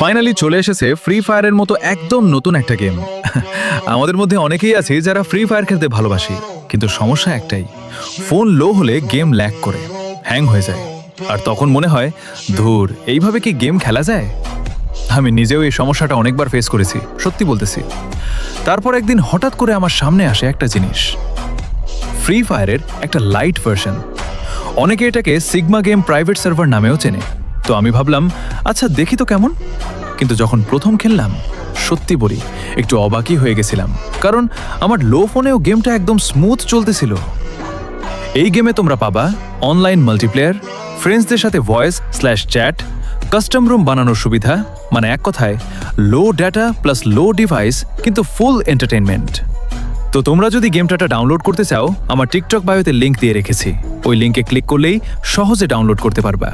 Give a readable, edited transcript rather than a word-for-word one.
Finally চলে এসেছে free ফায়ারের মতো একদম নতুন একটা গেম। আমাদের মধ্যে অনেকেই আছে যারা ফ্রি ফায়ার খেলতে ভালোবাসি, কিন্তু সমস্যা একটাই, ফোন লো হলে গেম ল্যাগ করে, হ্যাং হয়ে যায়। আর তখন মনে হয়, ধুর, এইভাবে কি গেম খেলা যায়? আমি নিজেও এই সমস্যাটা অনেকবার ফেস করেছি, সত্যি বলতেছি। তারপর একদিন হঠাৎ করে আমার সামনে আসে একটা জিনিস, ফ্রি ফায়ারের একটা লাইট ভার্সন। অনেকে এটাকে সিগমা গেম প্রাইভেট সার্ভার নামেও চেনে। তো আমি ভাবলাম, আচ্ছা দেখি তো কেমন। কিন্তু যখন প্রথম খেললাম, সত্যি বলি একটু অবাকই হয়ে গেছিলাম, কারণ আমার লো ফোনেও গেমটা একদম স্মুথ চলতেছিল। এই গেমে তোমরা পাবা অনলাইন মাল্টিপ্লেয়ার, ফ্রেন্ডসদের সাথে ভয়েস/চ্যাট, কাস্টম রুম বানানোর সুবিধা, মানে এক কথায় লো ডেটা প্লাস লো ডিভাইস কিন্তু ফুল এন্টারটেইনমেন্ট। তো তোমরা যদি গেমটা ডাউনলোড করতে চাও, আমার টিকটক বায়োতে লিংক দিয়ে রেখেছি, ওই লিংকে ক্লিক করলেই সহজে ডাউনলোড করতে পারবা।